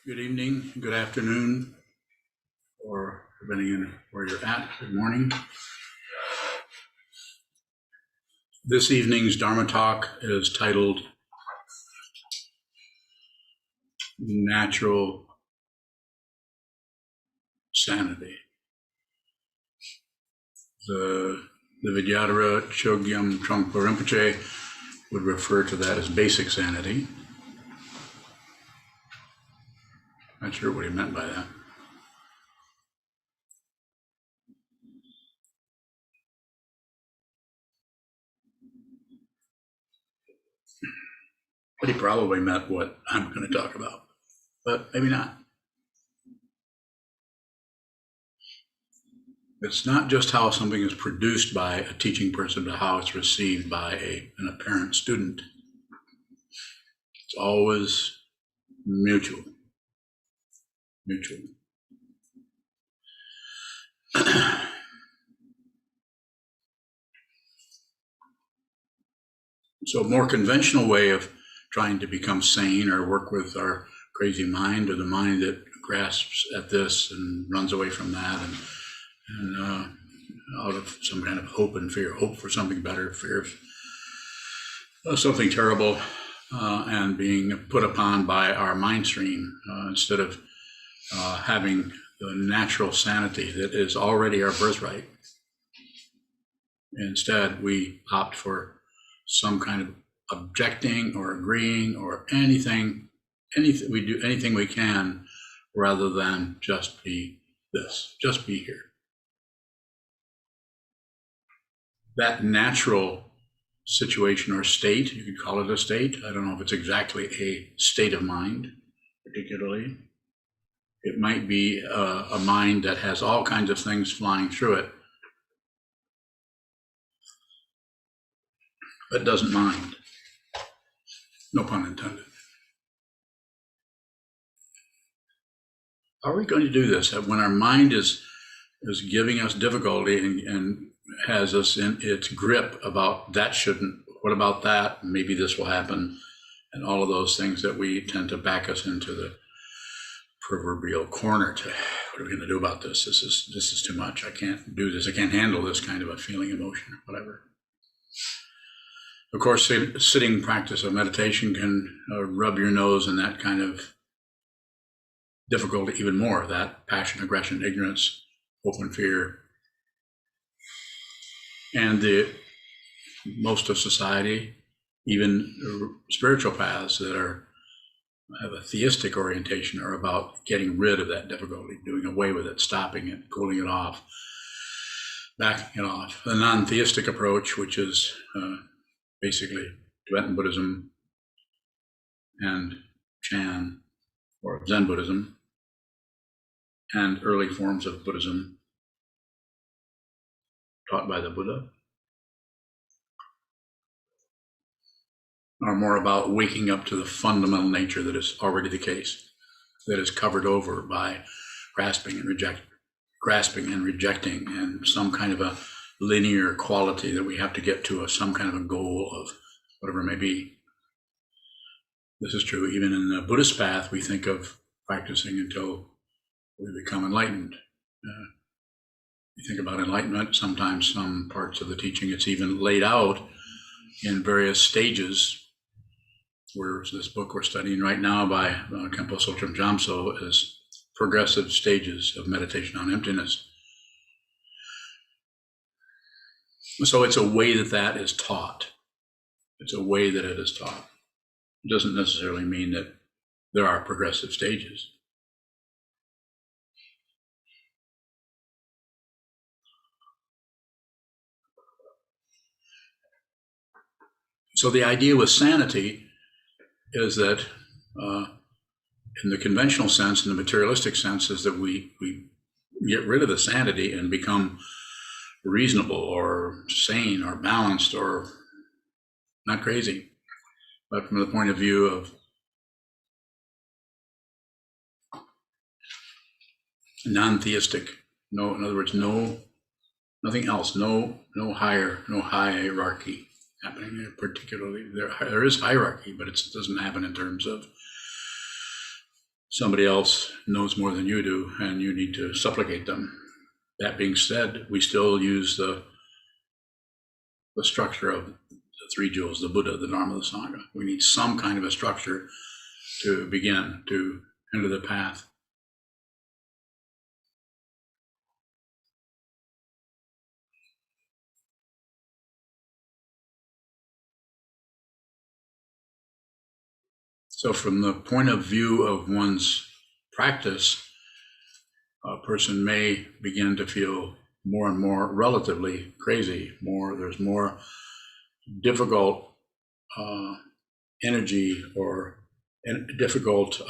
Good evening, good afternoon, or depending on where you're at, good morning. This evening's Dharma talk is titled Natural Sanity. The Vidyadhara Chogyam Trungpa Rinpoche would refer to that as basic sanity. Not sure what he meant by that. But he probably meant what I'm going to talk about, but maybe not. It's not just how something is produced by a teaching person, but how it's received by an apparent student. It's always mutual. So a more conventional way of trying to become sane or work with our crazy mind, or the mind that grasps at this and runs away from that, and out of some kind of hope and fear, hope for something better, fear of something terrible, and being put upon by our mind stream, instead of having the natural sanity that is already our birthright. Instead, we opt for some kind of objecting or agreeing or anything we do, anything we can, rather than just be this, just be here. That natural situation or state, you could call it a state. I don't know if it's exactly a state of mind, particularly. It might be a mind that has all kinds of things flying through it, but doesn't mind. No pun intended. How are we going to do this? When our mind is giving us difficulty and has us in its grip about that shouldn't, what about that? Maybe this will happen. And all of those things that we tend to back us into the proverbial corner to, what are we going to do about this? This is too much. I can't do this. I can't handle this kind of a feeling, emotion, or whatever. Of course, sitting practice of meditation can rub your nose in that kind of difficulty even more, that passion, aggression, ignorance, open fear. And most of society, even spiritual paths that have a theistic orientation, are about getting rid of that difficulty, doing away with it, stopping it, cooling it off, backing it off. The non-theistic approach, which is basically Tibetan Buddhism and Chan, or Zen Buddhism, and early forms of Buddhism taught by the Buddha, are more about waking up to the fundamental nature that is already the case, that is covered over by grasping and rejecting, and some kind of a linear quality that we have to get to, some kind of a goal of whatever it may be. This is true even in the Buddhist path. We think of practicing until we become enlightened. You think about enlightenment, sometimes some parts of the teaching, it's even laid out in various stages. Whereas this book we're studying right now by Khenpo Sotrim Jamso is progressive stages of meditation on emptiness. So it's a way that is taught. It's a way that it is taught. It doesn't necessarily mean that there are progressive stages. So the idea with sanity is that in the conventional sense, in the materialistic sense, is that we get rid of the sanity and become reasonable or sane or balanced or not crazy. But from the point of view of non-theistic, in other words, nothing else, no hierarchy happening there particularly. There is hierarchy, but it doesn't happen in terms of somebody else knows more than you do, and you need to supplicate them. That being said, we still use the structure of the three jewels, the Buddha, the Dharma, the Sangha. We need some kind of a structure to begin to enter the path. So from the point of view of one's practice, a person may begin to feel more and more relatively crazy. There's more difficult energy or difficult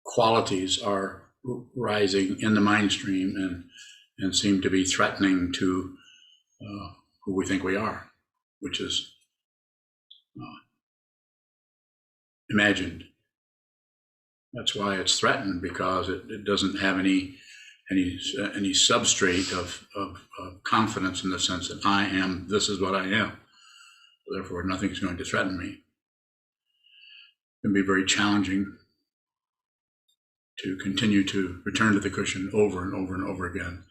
qualities are rising in the mind stream and seem to be threatening to who we think we are, which is imagined. That's why it's threatened, because it doesn't have any substrate of confidence, in the sense that I am, this is what I am. Therefore, nothing's going to threaten me. It can be very challenging to continue to return to the cushion over and over and over again,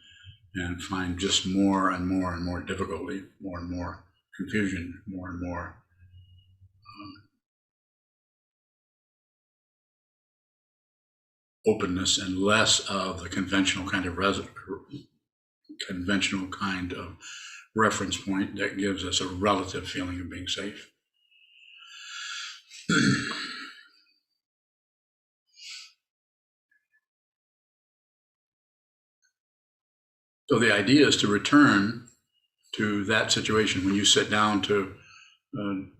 and find just more and more and more difficulty, more and more confusion, more and more openness, and less of the conventional kind of reference point that gives us a relative feeling of being safe. So the idea is to return to that situation. When you sit down to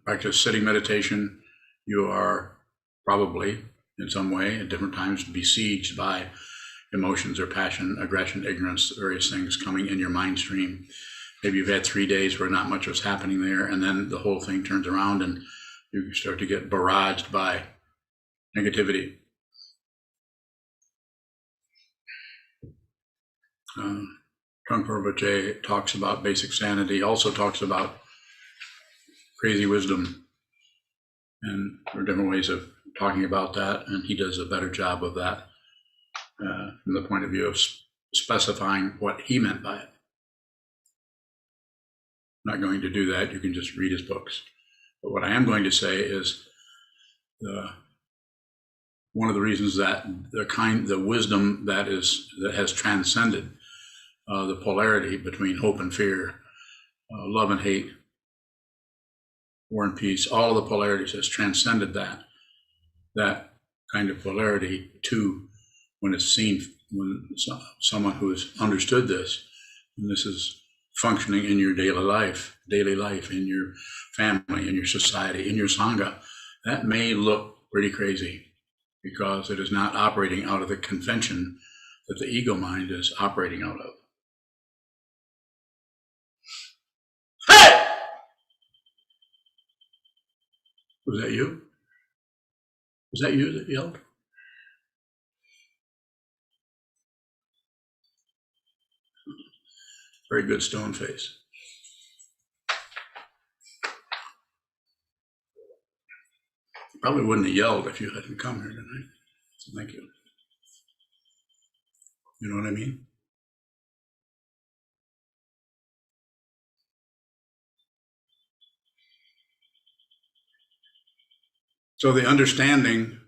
practice sitting meditation, you are probably in some way at different times besieged by emotions or passion, aggression, ignorance, various things coming in your mind stream. Maybe you've had 3 days where not much was happening there, and then the whole thing turns around and you start to get barraged by negativity. Trungpa Rinpoche talks about basic sanity, also talks about crazy wisdom, and there are different ways of talking about that, and he does a better job of that from the point of view of specifying what he meant by it. I'm not going to do that. You can just read his books. But what I am going to say is one of the reasons that the wisdom that has transcended the polarity between hope and fear, love and hate, war and peace, all of the polarities, has transcended that kind of polarity to when it's seen, when someone who has understood this, and this is functioning in your daily life, in your family, in your society, in your Sangha, that may look pretty crazy, because it is not operating out of the convention that the ego mind is operating out of. Hey! Was that you? Was that you that yelled? Very good stone face. Probably wouldn't have yelled if you hadn't come here tonight. So thank you. You know what I mean? So the understanding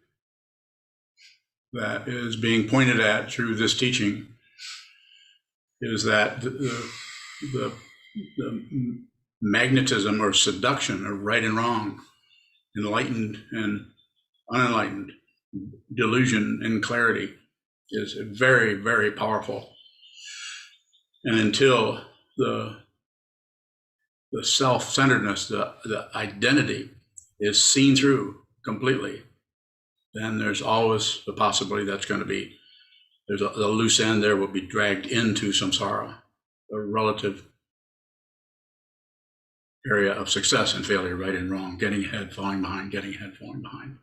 that is being pointed at through this teaching is that the magnetism or seduction of right and wrong, enlightened and unenlightened, delusion and clarity is very, very powerful. And until the self-centeredness, the identity is seen through completely, then there's always the possibility that's going to be, there's a loose end there will be dragged into samsara, a relative area of success and failure, right and wrong, getting ahead, falling behind, getting ahead, falling behind.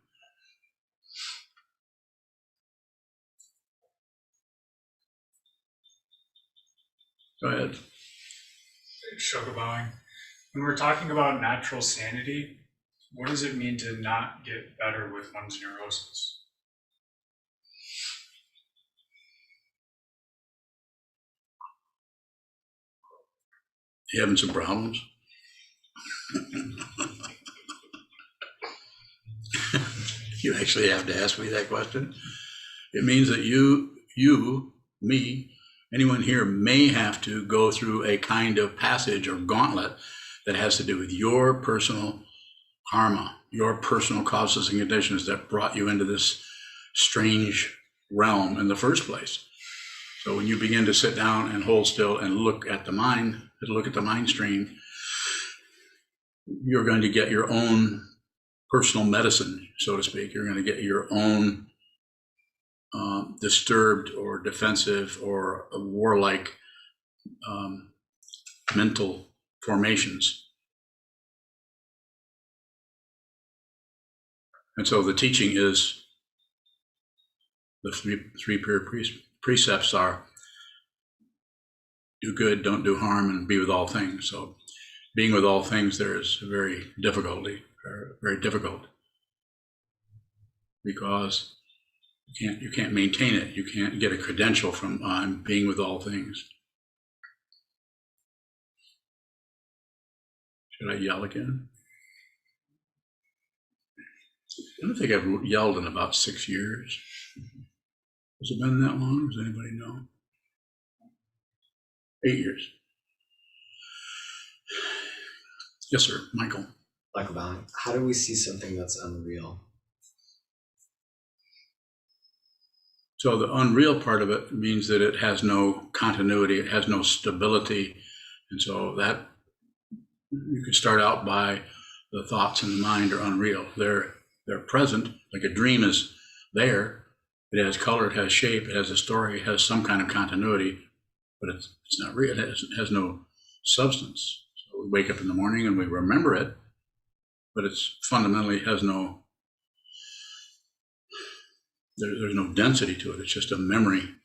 Go ahead. Shokubowing. When we're talking about natural sanity, What does it mean to not get better with one's neurosis? You having some problems? You actually have to ask me that question. It means that you, me, anyone here may have to go through a kind of passage or gauntlet that has to do with your personal karma, your personal causes and conditions that brought you into this strange realm in the first place. So when you begin to sit down and hold still and look at the mind stream, you're going to get your own personal medicine, so to speak. You're going to get your own disturbed or defensive or warlike mental formations. And so the teaching is, the three precepts are: do good, don't do harm, and be with all things. So being with all things there is very difficult, because you can't maintain it. You can't get a credential from being with all things. Should I yell again? I don't think I've yelled in about 6 years. Has it been that long? Does anybody know? 8 years. Yes, sir, Michael. How do we see something that's unreal? So the unreal part of it means that it has no continuity, it has no stability. And so that you could start out by the thoughts in the mind are unreal. They're present, like a dream is there. It has color, it has shape, it has a story, it has some kind of continuity, but it's not real. It has no substance. So we wake up in the morning and we remember it, but it's fundamentally has no, there's no density to it. It's just a memory.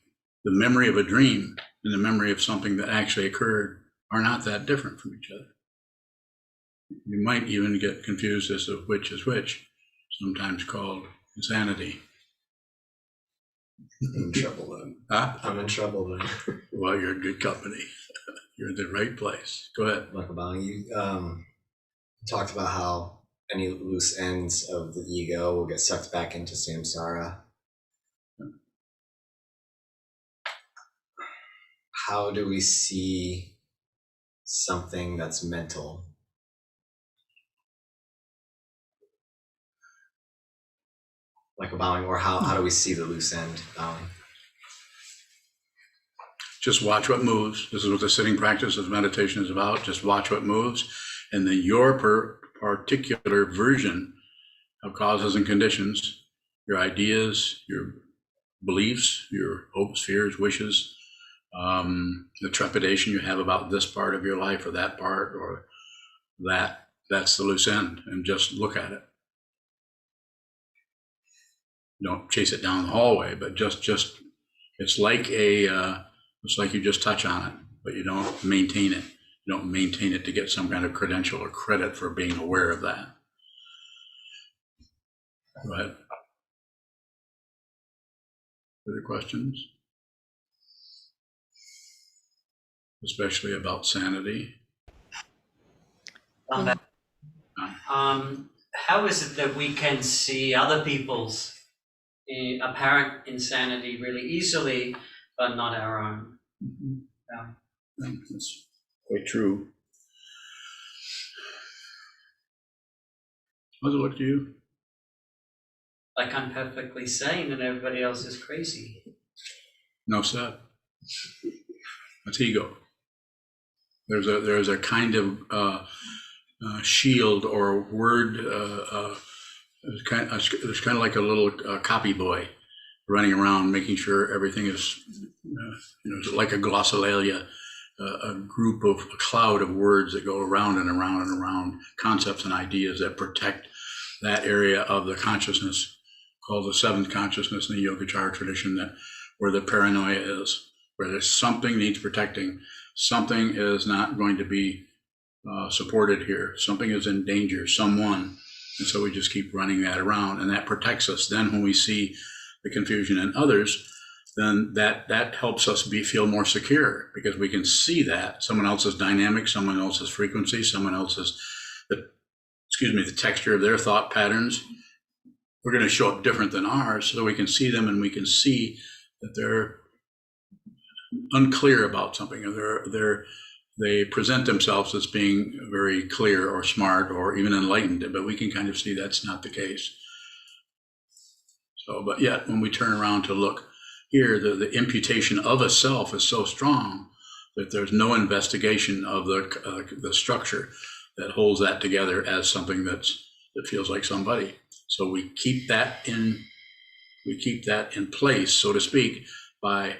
The memory of a dream and the memory of something that actually occurred are not that different from each other. You might even get confused as to which is which, sometimes called insanity. I'm in trouble then. Huh? I'm in trouble then. Well, you're in good company. You're in the right place. Go ahead. Michael Bowling, you talked about how any loose ends of the ego will get sucked back into samsara. How do we see something that's mental? Like a bowing, or how do we see the loose end bowing? Just watch what moves. This is what the sitting practice of meditation is about. Just watch what moves. And then your particular version of causes and conditions, your ideas, your beliefs, your hopes, fears, wishes, the trepidation you have about this part of your life or that part or that's the loose end, and just look at it. Don't chase it down the hallway, but just it's like you just touch on it, but you don't maintain it. You don't maintain it to get some kind of credential or credit for being aware of that. Go ahead. Further questions? Especially about sanity. How is it that we can see other people's apparent insanity really easily, but not our own? That's quite true. How does it look to you? Like I'm perfectly sane and everybody else is crazy. No, sir. That's ego. There's a kind of shield or word. There's kind of like a little copy boy running around, making sure everything is, like a glossolalia, a cloud of words that go around and around and around, concepts and ideas that protect that area of the consciousness called the seventh consciousness in the Yogacara tradition, where the paranoia is, where there's something needs protecting. Something is not going to be supported here. Something is in danger. Someone And so we just keep running that around, and that protects us. Then when we see the confusion in others, then that helps us feel more secure, because we can see that someone else's dynamic, someone else's frequency, someone else's, the texture of their thought patterns. We're going to show up different than ours, so we can see them, and we can see that they're unclear about something, or they present themselves as being very clear or smart or even enlightened, but we can kind of see that's not the case. So, but yet when we turn around to look here, the imputation of a self is so strong that there's no investigation of the structure that holds that together as something that feels like somebody. So we keep that in place, so to speak, by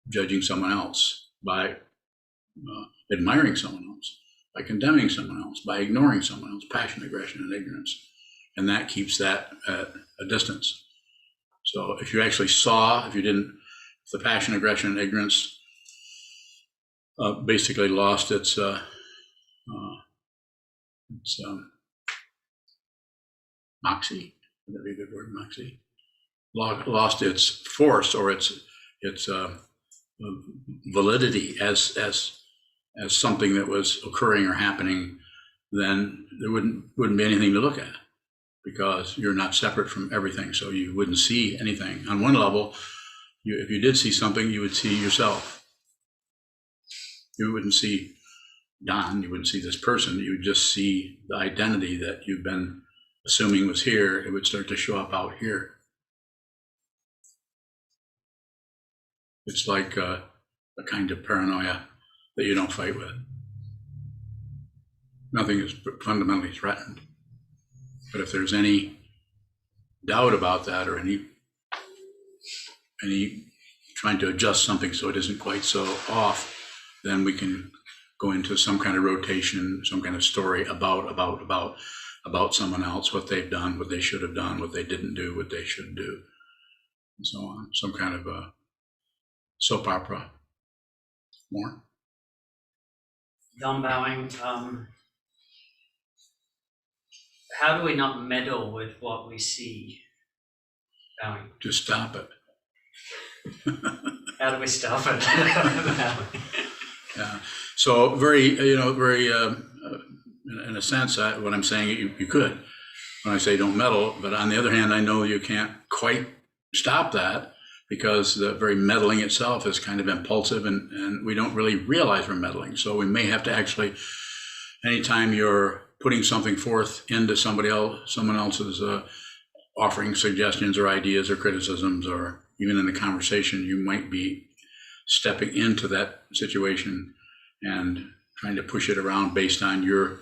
judging someone else, by admiring someone else, by condemning someone else, by ignoring someone else, passion, aggression, and ignorance. And that keeps that at a distance. So if you actually saw, if the passion, aggression, and ignorance basically lost its moxie, would that be a good word, moxie? Lost its force or its validity as something that was occurring or happening, then there wouldn't be anything to look at, because you're not separate from everything. So you wouldn't see anything. On one level, if you did see something, you would see yourself. You wouldn't see Don, you wouldn't see this person, you would just see the identity that you've been assuming was here. It would start to show up out here. It's like a kind of paranoia that you don't fight with. Nothing is fundamentally threatened. But if there's any doubt about that, or any trying to adjust something so it isn't quite so off, then we can go into some kind of rotation, some kind of story about someone else, what they've done, what they should have done, what they didn't do, what they should do, and so on. Some kind of a soap opera. More? Don Bowing, how do we not meddle with what we see? Bowing. Just stop it. How do we stop it? Yeah. So very, in a sense, what I'm saying, you could, when I say don't meddle, but on the other hand, I know you can't quite stop that, because the very meddling itself is kind of impulsive, and we don't really realize we're meddling. So we may have to actually, anytime you're putting something forth into someone else's offering suggestions or ideas or criticisms, or even in a conversation, you might be stepping into that situation and trying to push it around based on your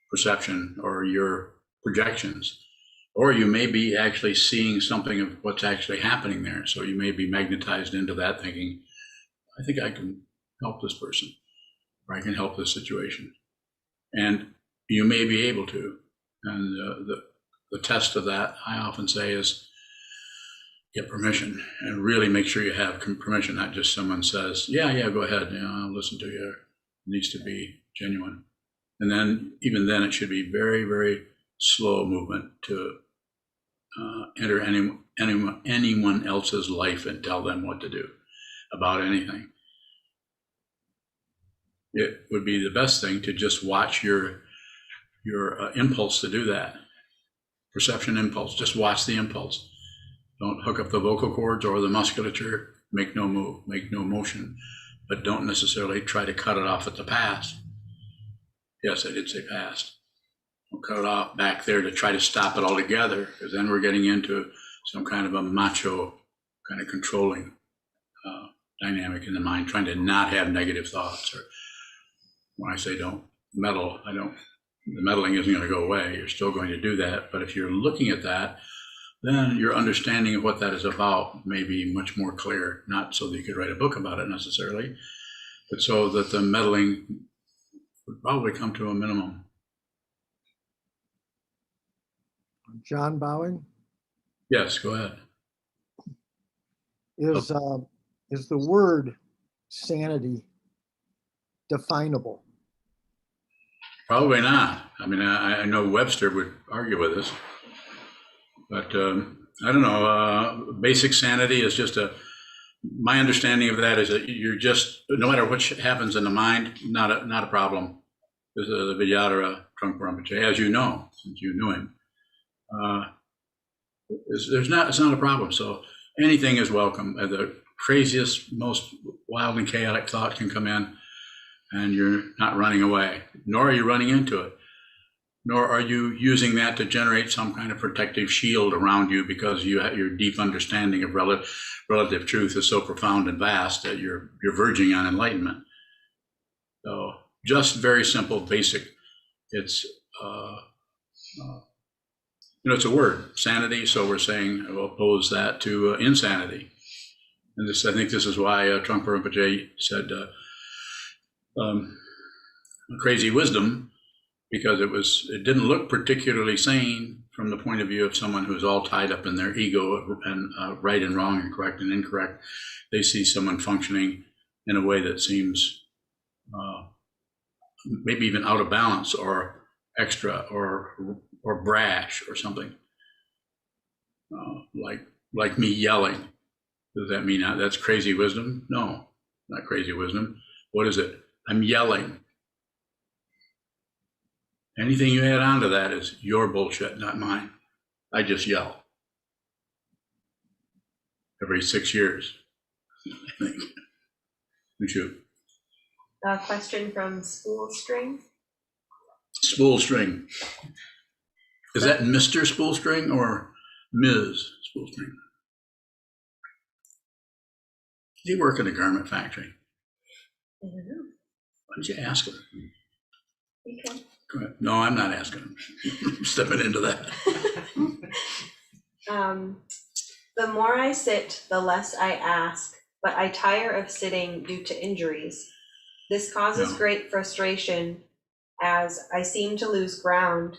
perception or your projections. Or you may be actually seeing something of what's actually happening there. So you may be magnetized into that, thinking, I think I can help this person, or I can help this situation. And you may be able to. And the test of that, I often say, is get permission, and really make sure you have permission, not just someone says, yeah, go ahead, I'll listen to you. It needs to be genuine. And then, even then, it should be very, very slow movement to enter anyone else's life and tell them what to do about anything. It would be the best thing to just watch your impulse to do that. Perception impulse, just watch the impulse. Don't hook up the vocal cords or the musculature, make no move, make no motion, but don't necessarily try to cut it off at the past. Yes, I did say past. Don't cut it off back there to try to stop it altogether, because then we're getting into some kind of a macho kind of controlling dynamic in the mind, trying to not have negative thoughts. Or when I say don't meddle, the meddling isn't going to go away. You're still going to do that. But if you're looking at that, then your understanding of what that is about may be much more clear, not so that you could write a book about it necessarily, but so that the meddling would probably come to a minimum. John Bowing, Yes, go ahead. is the word sanity definable? Probably not. I mean, I know Webster would argue with us, but I don't know. Basic sanity is just my understanding of that is that you're just, no matter what happens in the mind, not a problem. There's the Vidyadhara Trungpa Rinpoche, as you know, since you knew him. It's not a problem. So anything is welcome. The craziest, most wild and chaotic thought can come in, and you're not running away, nor are you running into it, nor are you using that to generate some kind of protective shield around you because your deep understanding of relative truth is so profound and vast that you're verging on enlightenment. So just very simple, basic. It's it's a word, sanity. So we're saying we'll oppose that to insanity. And I think this is why Trungpa Rinpoche said crazy wisdom, because it didn't look particularly sane from the point of view of someone who's all tied up in their ego and right and wrong and correct and incorrect. They see someone functioning in a way that seems maybe even out of balance or extra or brash or something, like me yelling. Does that mean that's crazy wisdom? No, not crazy wisdom. What is it? I'm yelling. Anything you add on to that is your bullshit, not mine. I just yell. Every 6 years, I think. We should. A question from Spool String. Spool String. Is that Mr. Spool String or Ms. Spool String? Does he work in a garment factory? I don't know. Why don't you ask him? Okay. Go ahead. No, I'm not asking him. I'm stepping into that. The more I sit, the less I ask, but I tire of sitting due to injuries. This causes great frustration as I seem to lose ground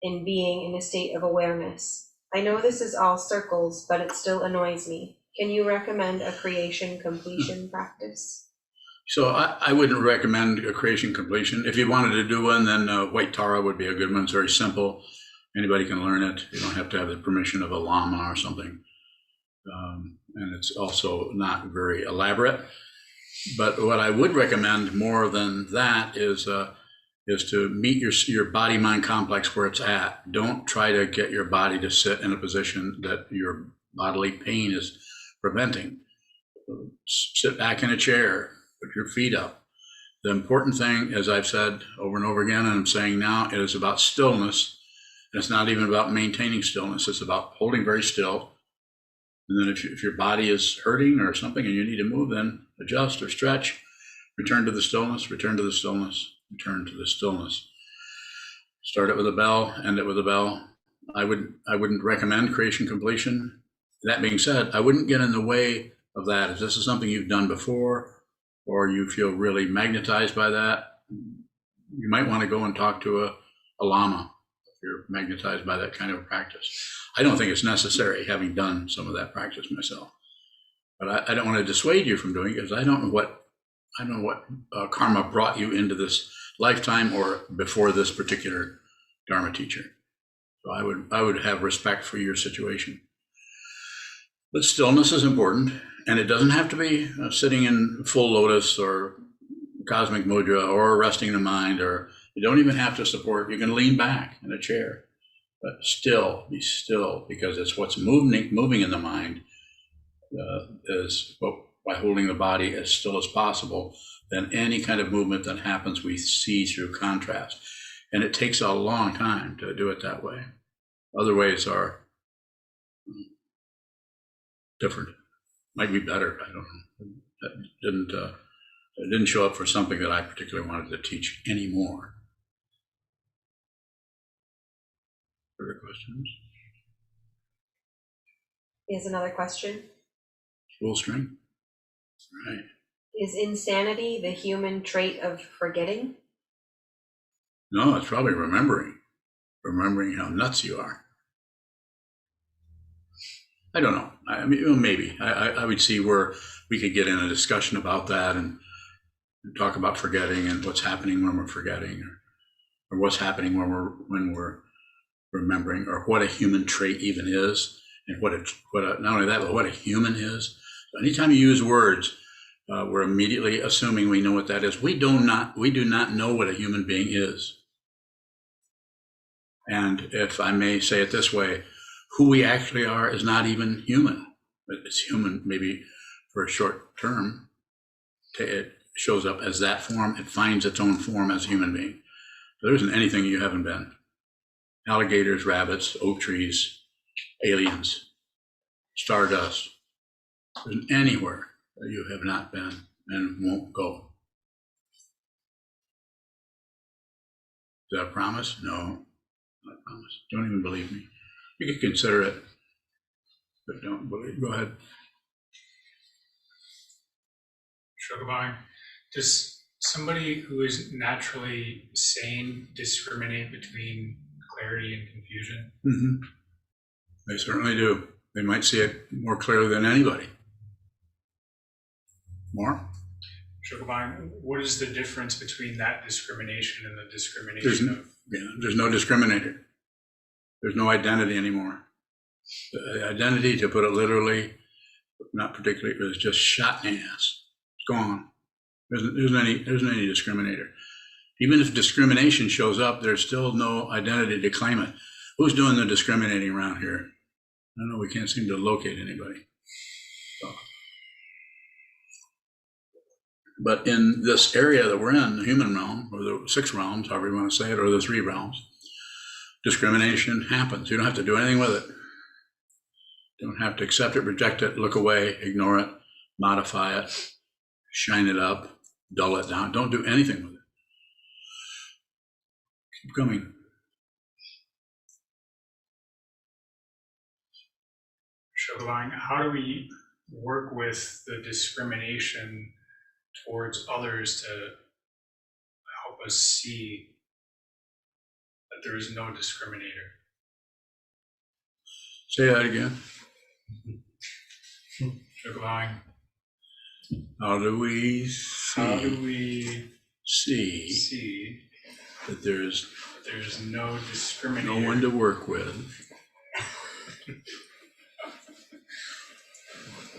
in being in a state of awareness. I know this is all circles, but it still annoys me. Can you recommend a creation completion practice? So I wouldn't recommend a creation completion. If you wanted to do one, then White Tara would be a good one. It's very simple. Anybody can learn it. You don't have to have the permission of a lama or something. And it's also not very elaborate. But what I would recommend more than that is to meet your body-mind complex where it's at. Don't try to get your body to sit in a position that your bodily pain is preventing. Sit back in a chair, put your feet up. The important thing, as I've said over and over again, and I'm saying now, it is about stillness. And it's not even about maintaining stillness. It's about holding very still. And then if your body is hurting or something and you need to move, then adjust or stretch, return to the stillness, return to the stillness, return to the stillness. Start it with a bell, end it with a bell. I wouldn't recommend creation completion. That being said, I wouldn't get in the way of that. If this is something you've done before, or you feel really magnetized by that, you might want to go and talk to a lama if you're magnetized by that kind of practice. I don't think it's necessary, having done some of that practice myself. But I don't want to dissuade you from doing it, because I don't know what karma brought you into this lifetime or before this particular Dharma teacher. So I would have respect for your situation. But stillness is important, and it doesn't have to be sitting in full lotus or cosmic mudra or resting the mind, or you don't even have to support. You can lean back in a chair, but still, be still, because it's what's moving in the mind is by holding the body as still as possible. Then any kind of movement that happens, we see through contrast. And it takes a long time to do it that way. Other ways are different, might be better. I don't know. It didn't show up for something that I particularly wanted to teach anymore. Further questions? Here's another question. Full string. Right. Is insanity the human trait of forgetting? No, it's probably remembering how nuts you are. I don't know. I mean, maybe. I would see where we could get in a discussion about that and talk about forgetting and what's happening when we're forgetting. or what's happening when we're remembering, or what a human trait even is, and not only that, but what a human is. So anytime you use words, we're immediately assuming we know what that is. We do not know what a human being is. And if I may say it this way, who we actually are is not even human. It's human maybe for a short term. It shows up as that form. It finds its own form as a human being. There isn't anything you haven't been. Alligators, rabbits, oak trees, aliens, stardust. There isn't anywhere that you have not been and won't go. Is that a promise? No, not a promise. Don't even believe me. You can consider it, but don't believe. Go ahead. Shogabang, does somebody who is naturally sane discriminate between clarity and confusion? Mm-hmm. They certainly do. They might see it more clearly than anybody. More? Shogabang, what is the difference between that discrimination and the discrimination There's no discriminator. There's no identity anymore. The identity, to put it literally, not particularly, is just shot in the ass. It's gone. There isn't any discriminator. Even if discrimination shows up, there's still no identity to claim it. Who's doing the discriminating around here? I don't know. We can't seem to locate anybody. So. But in this area that we're in, the human realm, or the 6 realms, however you want to say it, or the 3 realms, discrimination happens. You don't have to do anything with it. You don't have to accept it, reject it, look away, ignore it, modify it, shine it up, dull it down. Don't do anything with it. Keep coming. Shogabang, how do we work with the discrimination towards others to help us see that there is no discriminator? Say that again. Shogabang, How do we see that there's no discriminator? no one to work with?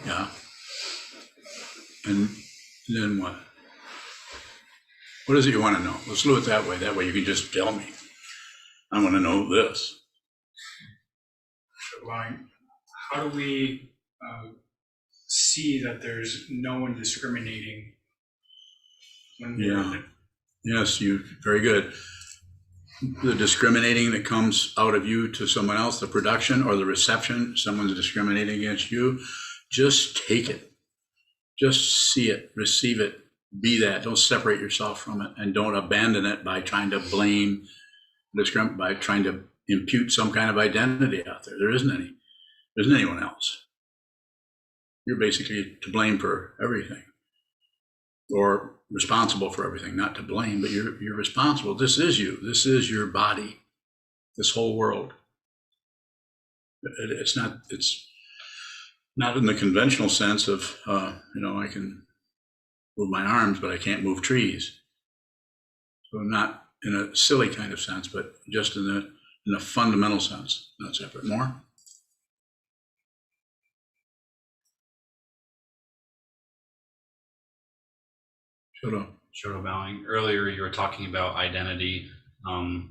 Yeah. And then what? What is it you want to know? Let's do it that way. That way you can just tell me. I want to know this. Shogabang, how do we see that there's no one discriminating when we're Yes, very good. The discriminating that comes out of you to someone else, the production or the reception, someone's discriminating against you, just take it. Just see it, receive it, be that. Don't separate yourself from it, and don't abandon it by trying to blame, by trying to impute some kind of identity out there. There isn't any. There isn't anyone else. You're basically to blame for everything, or responsible for everything. Not to blame, but you're responsible. This is you. This is your body. This whole world. It's not in the conventional sense of I can move my arms, but I can't move trees. So not in a silly kind of sense, but just in a fundamental sense. Not separate. More. Shoto bowing. Earlier, you were talking about identity. I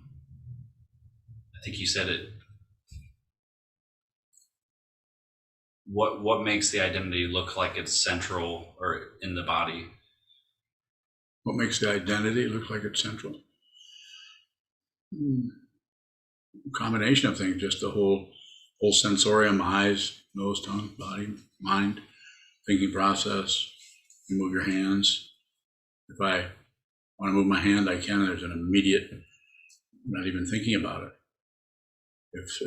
think you said it. What makes the identity look like it's central or in the body? What makes the identity look like it's central? Combination of things. Just the whole sensorium: eyes, nose, tongue, body, mind, thinking process. You move your hands. If I want to move my hand, I can. There's an immediate, not even thinking about it. If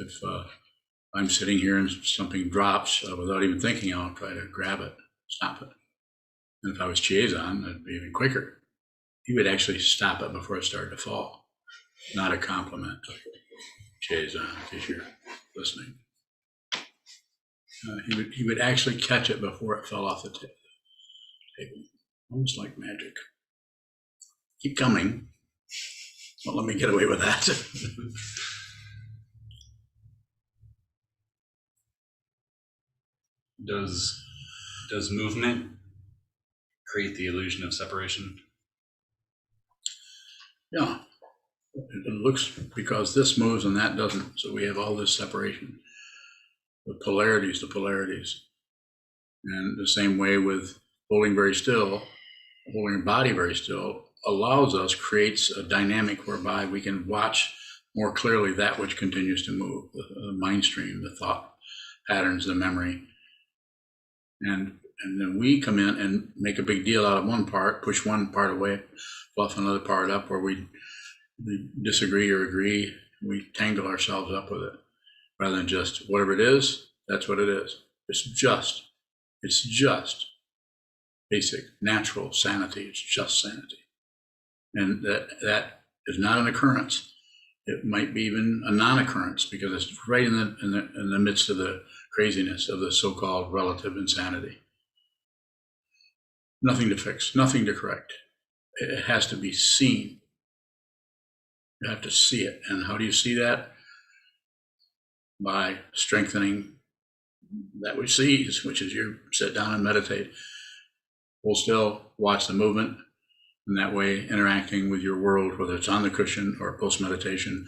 I'm sitting here and something drops without even thinking, I'll try to grab it, stop it. And if I was Chiazan, it'd be even quicker. He would actually stop it before it started to fall. Not a compliment to Chiazan, in case you're listening. He would actually catch it before it fell off the table. Almost like magic. Keep coming. Don't let me get away with that. Does movement create the illusion of separation? Yeah, it looks, because this moves and that doesn't, so we have all this separation. The polarities. And the same way with holding very still, holding your body very still allows us, creates a dynamic whereby we can watch more clearly that which continues to move, the mind stream, the thought patterns, the memory. And then we come in and make a big deal out of one part, push one part away, fluff another part up, or we disagree or agree, we tangle ourselves up with it, rather than just whatever it is, that's what it is. It's just basic, natural sanity. It's just sanity. And that is not an occurrence. It might be even a non-occurrence, because it's right in the midst of the craziness of the so-called relative insanity. Nothing to fix, nothing to correct. It has to be seen. You have to see it. And how do you see that? By strengthening that which sees, which is you sit down and meditate. Hold still, watch the movement, and that way, interacting with your world, whether it's on the cushion or post-meditation,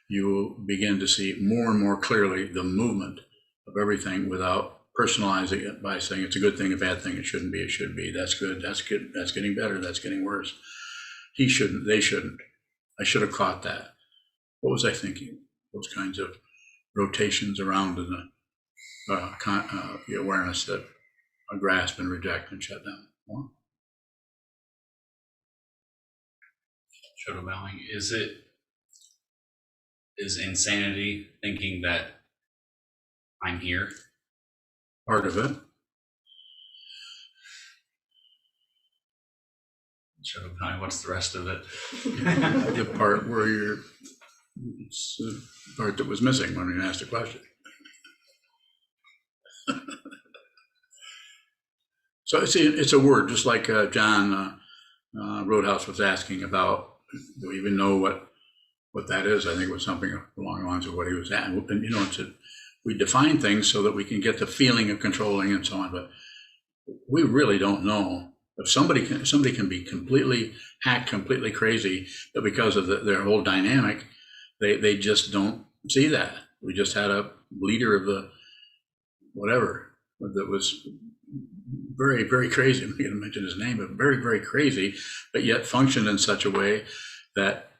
you will begin to see more and more clearly the movement of everything without personalizing it by saying it's a good thing, a bad thing, it shouldn't be, it should be, that's good, that's getting better, that's getting worse. He shouldn't, they shouldn't. I should have caught that. What was I thinking? Those kinds of rotations around in the awareness that I grasp and reject and shut down. Well, Shadow bowing. Is insanity thinking that I'm here? part of it. Shadow bowing. What's the rest of it? The part where it's the part that was missing when you asked the question. So it's a word, just like John Roadhouse was asking about. Do we even know what that is? I think it was something along the lines of what he was at. And you know, we define things so that we can get the feeling of controlling and so on, but we really don't know. If somebody can be completely hacked, completely crazy, but because of their whole dynamic, they just don't see that. We just had a leader of the whatever that was very, very crazy. I'm not going to mention his name, but very, very crazy, but yet functioned in such a way that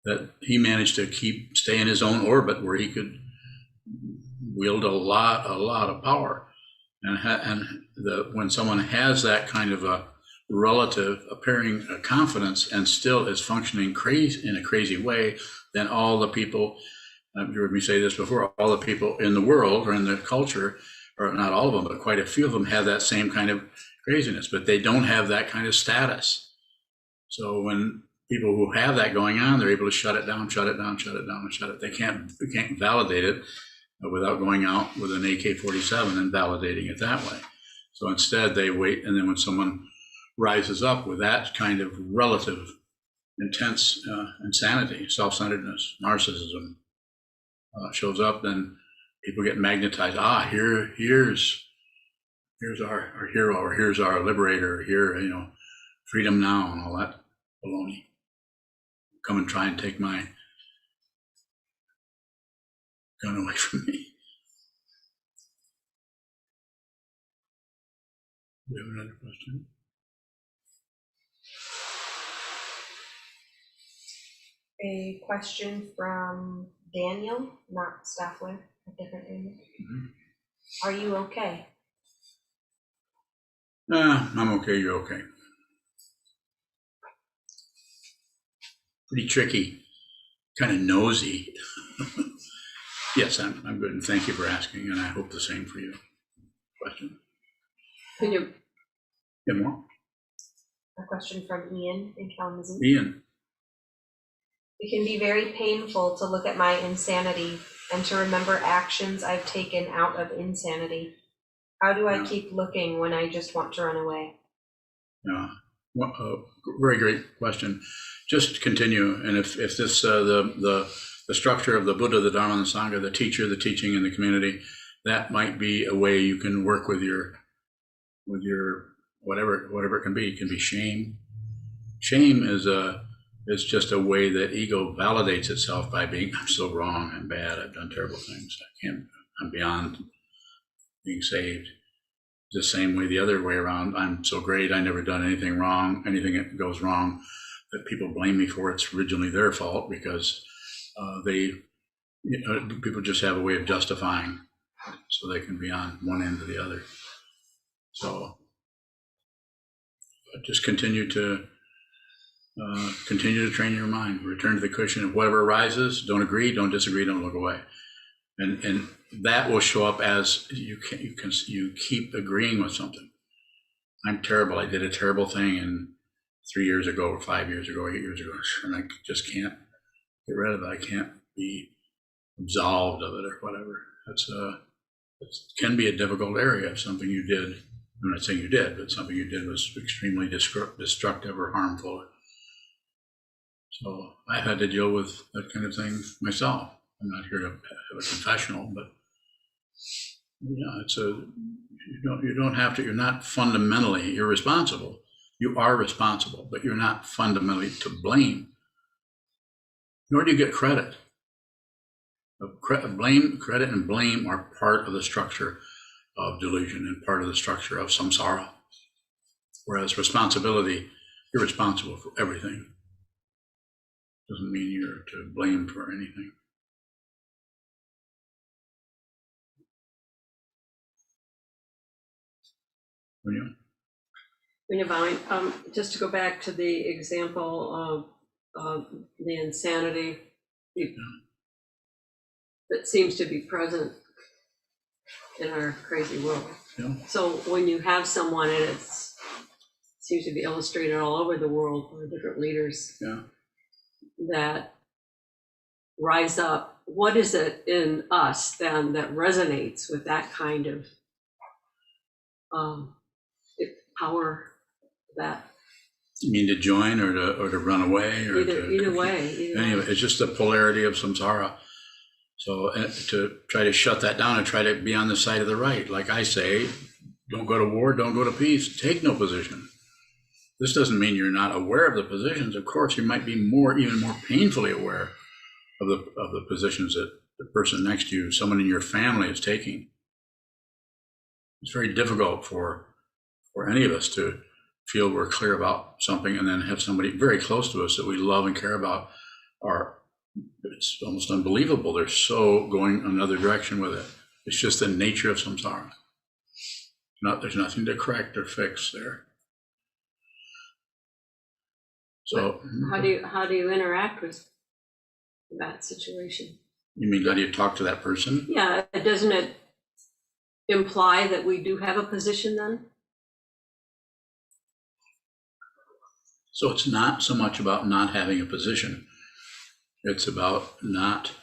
that he managed to stay in his own orbit where he could wield a lot of power. And when someone has that kind of a relative appearing confidence and still is functioning in a crazy way, then all the people, you heard me say this before, all the people in the world or in the culture, or not all of them, but quite a few of them have that same kind of craziness, but they don't have that kind of status. So when people who have that going on, they're able to shut it down. They can't validate it without going out with an AK-47 and validating it that way. So instead they wait, and then when someone rises up with that kind of relative intense insanity, self-centeredness, narcissism shows up, then people get magnetized. Here's our hero, or here's our liberator, here, freedom now, and all that baloney. Come and try and take my gun away from me. Do you have another question? A question from Daniel, not Staffler, a different Daniel. Mm-hmm. Are you okay? I'm okay, you're okay. Pretty tricky, kind of nosy. Yes, I'm good, and thank you for asking, and I hope the same for you. Question? Can you? Get more? A question from Ian in Kalamazoo. Ian. It can be very painful to look at my insanity and to remember actions I've taken out of insanity. How do I keep looking when I just want to run away? Yeah, well, very great question. just continue. And if this the structure of the Buddha, the Dharma, and the Sangha, the teacher, the teaching, and the community, that might be a way you can work with your whatever it can be. It can be shame. Shame is just a way that ego validates itself by being, I'm so wrong, I'm bad, I've done terrible things, I'm beyond being saved. The same way, the other way around, I'm so great, I never done anything wrong. Anything that goes wrong that people blame me for, it's originally their fault, because people just have a way of justifying so they can be on one end or the other. So just continue to train your mind. Return to the cushion of whatever arises. Don't agree, don't disagree, don't look away. And that will show up as you keep agreeing with something. I'm terrible. I did a terrible thing, and 3 years ago, or 5 years ago, or 8 years ago, and I just can't get rid of it. I can't be absolved of it or whatever. It can be a difficult area if something you did. I'm not saying you did, but something you did was extremely destructive or harmful. So I had to deal with that kind of thing myself. I'm not here to have a confessional, but yeah, you don't have to. You're not fundamentally irresponsible. You are responsible, but you're not fundamentally to blame. Nor do you get credit. Credit and blame are part of the structure of delusion and part of the structure of samsara. Whereas responsibility, you're responsible for everything. Doesn't mean you're to blame for anything. When you're bowing, just to go back to the example of the insanity that seems to be present in our crazy world. Yeah. So when you have someone, and it seems to be illustrated all over the world for different leaders that rise up, what is it in us then that resonates with that kind of power? That you mean to join or to run away, or either way. Anyway, it's just the polarity of samsara. So to try to shut that down and try to be on the side of the right, like I say, don't go to war, don't go to peace, take no position. This doesn't mean you're not aware of the positions. Of course, you might be even more painfully aware of the positions that the person next to you, someone in your family, is taking. It's very difficult for any of us to feel we're clear about something and then have somebody very close to us that we love and care about it's almost unbelievable. They're so going another direction with it. It's just the nature of samsara. There's nothing to correct or fix there. So how do you interact with that situation? You mean, how do you talk to that person? Yeah, doesn't it imply that we do have a position then? So it's not so much about not having a position. It's about not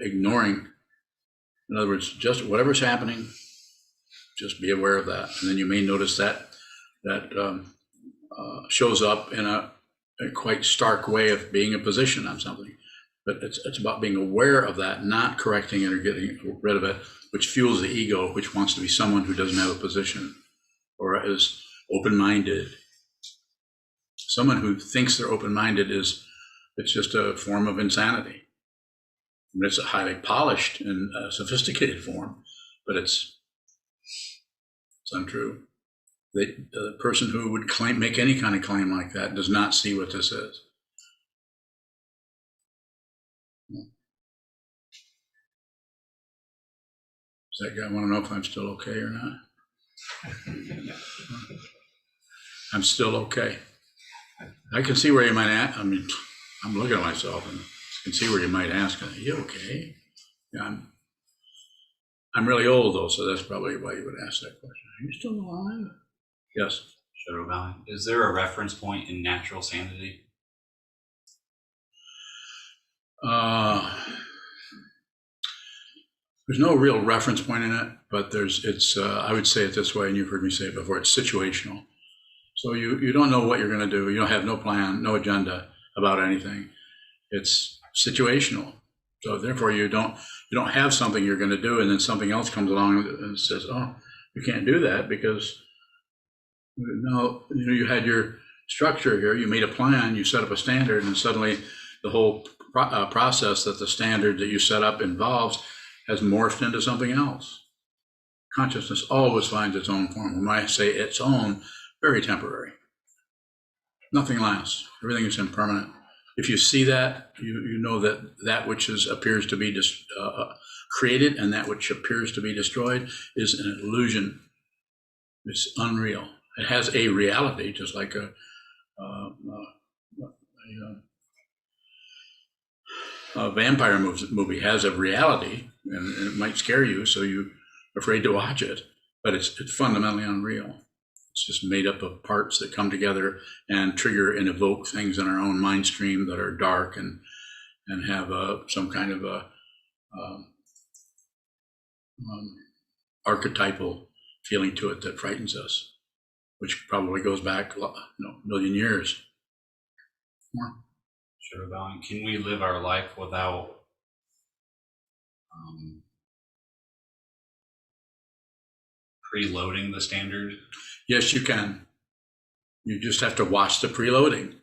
ignoring. In other words, just whatever's happening, just be aware of that. And then you may notice that shows up in a quite stark way of being a position on something. But it's about being aware of that, not correcting it or getting rid of it, which fuels the ego, which wants to be someone who doesn't have a position or is open-minded. Someone who thinks they're open-minded it's just a form of insanity. I mean, it's a highly polished and sophisticated form, but it's untrue. The person who would make any kind of claim like that does not see what this is. Does that guy want to know if I'm still okay or not? I'm still okay. I can see where you might ask. I mean, I'm looking at myself and can see where you might ask, are you okay? Yeah, I'm really old though, so that's probably why you would ask that question. Are you still alive? Yes. Shadow bowing. Is there a reference point in natural sanity? There's no real reference point in it, but I would say it this way, and you've heard me say it before, it's situational. So you don't know what you're going to do. You don't have no plan, no agenda about anything. It's situational. So therefore you don't have something you're going to do, and then something else comes along and says, oh, you can't do that because no, you had your structure here, you made a plan, you set up a standard, and suddenly the whole process that the standard that you set up involves has morphed into something else. Consciousness always finds its own form. When I say its own, very temporary. Nothing lasts. Everything is impermanent. If you see that, you know that which appears to be created and that which appears to be destroyed is an illusion. It's unreal. It has a reality, just like a vampire movie has a reality, and it might scare you, so you're afraid to watch it. But it's fundamentally unreal. It's just made up of parts that come together and trigger and evoke things in our own mind stream that are dark and have some kind of a archetypal feeling to it that frightens us, which probably goes back a million years. More. Sure, Valen. Can we live our life without preloading the standard? Yes, you can. You just have to watch the preloading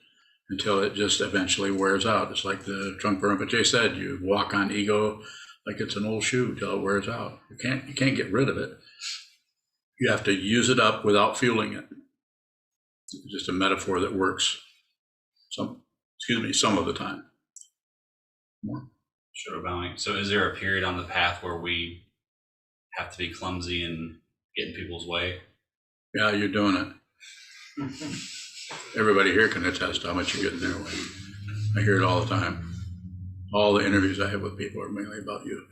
until it just eventually wears out. It's like the Trungpa Rinpoche said, you walk on ego like it's an old shoe till it wears out. You can't get rid of it. You have to use it up without fueling it. It's just a metaphor that works some of the time. More. Sure, Valen. So is there a period on the path where we have to be clumsy and get in people's way? Yeah, you're doing it. Everybody here can attest how much you get in their way. I hear it all the time. All the interviews I have with people are mainly about you.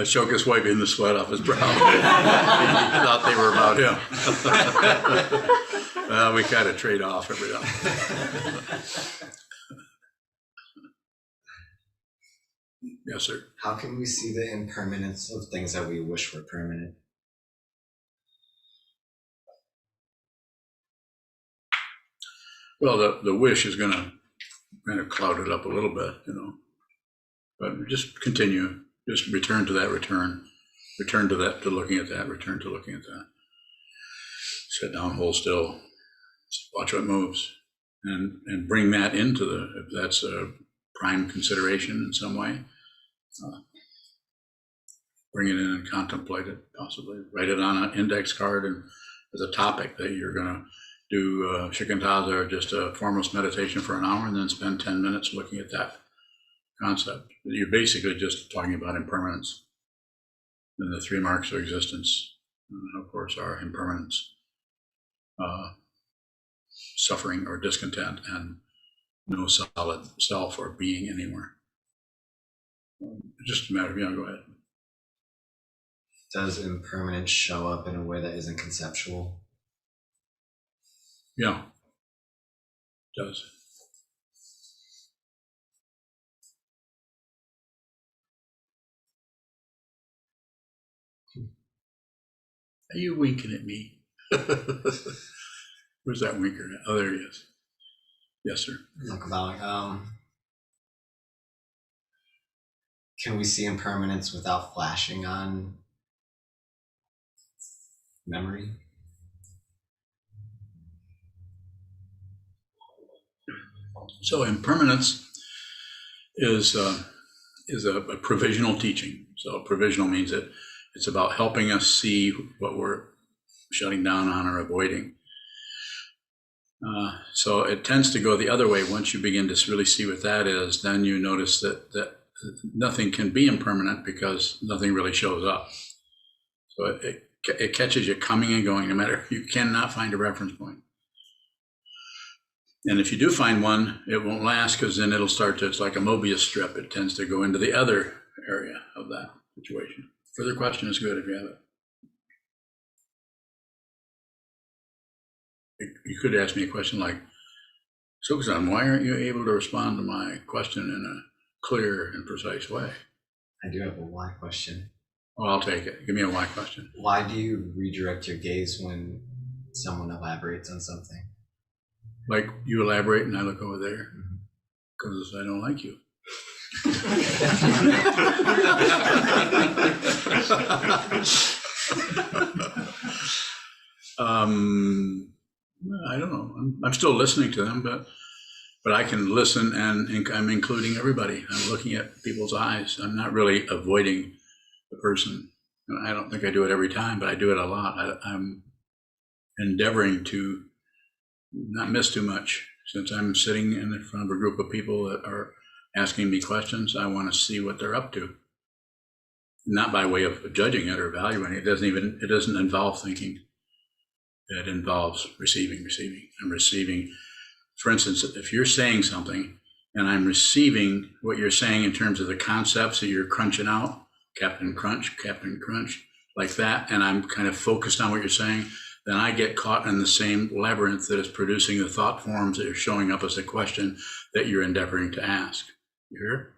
Shoka's wiping the sweat off his brow. He thought they were about him. We kind of trade off every now and then. Yes, sir. How can we see the impermanence of things that we wish were permanent? Well, the wish is going to kind of cloud it up a little bit, but just continue. Just return to that, return to that, to looking at that, return to looking at that. Sit down, hold still, watch what moves, and bring that into if that's a prime consideration in some way, bring it in and contemplate it, possibly. Write it on an index card and as a topic that you're going to do shikantaza or just a formless meditation for an hour and then spend 10 minutes looking at that concept. You're basically just talking about impermanence. And the 3 marks of existence, of course, are impermanence, suffering or discontent, and no solid self or being anywhere. Just a matter of, go ahead. Does impermanence show up in a way that isn't conceptual? Yeah, it does. Are you winking at me? Where's that winker? Oh, there he is. Yes, sir. Look, can we see impermanence without flashing on memory? So impermanence is a provisional teaching. So provisional means that it's about helping us see what we're shutting down on or avoiding. So it tends to go the other way. Once you begin to really see what that is, then you notice that nothing can be impermanent because nothing really shows up. So it catches you coming and going, no matter, you cannot find a reference point. And if you do find one, it won't last because then it'll start to, it's like a Mobius strip. It tends to go into the other area of that situation. Further question is good if you have it. You could ask me a question like, Sokuzan, why aren't you able to respond to my question in a clear and precise way? I do have a why question. Oh, I'll take it. Give me a why question. Why do you redirect your gaze when someone elaborates on something? Like you elaborate and I look over there because I don't like you. I don't know. I'm still listening to them, but I can listen and I'm including everybody. I'm looking at people's eyes. I'm not really avoiding the person. I don't think I do it every time, but I do it a lot. I'm endeavoring to not miss too much. Since I'm sitting in front of a group of people that are asking me questions, I want to see what they're up to. Not by way of judging it or evaluating it. It doesn't involve thinking. It involves receiving. I'm receiving. For instance, if you're saying something and I'm receiving what you're saying in terms of the concepts that you're crunching out, Captain Crunch, like that, and I'm kind of focused on what you're saying, then I get caught in the same labyrinth that is producing the thought forms that are showing up as a question that you're endeavoring to ask. You hear?